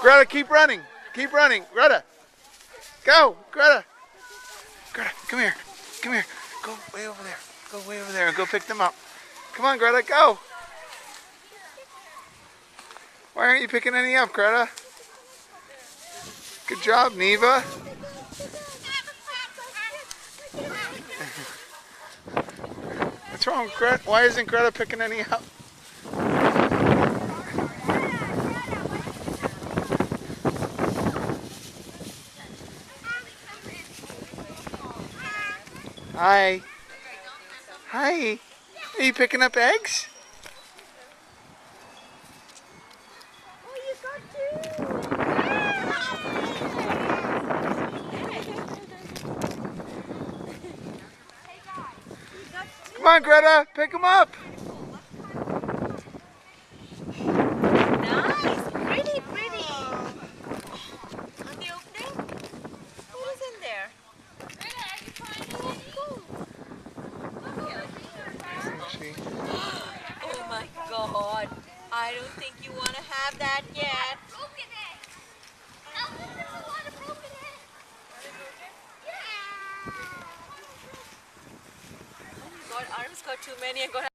Greta, keep running. Keep running. Greta. Go. Greta. Greta, come here. Come here. Go way over there. Go way over there and go pick them up. Come on, Greta, go. Why aren't you picking any up, Greta? Good job, Neva. What's wrong with Greta? Why isn't Greta picking any up? Hi. Hi. Are you picking up eggs? Oh, you got two. Come on, Greta. Pick them up. Nice. Pretty, pretty. On the opening? Who's in there? Oh my God. I don't think you want to have that yet. Broken egg. There's a lot of broken eggs. Are they broken? Yeah. Oh my God, Arm's got too many and got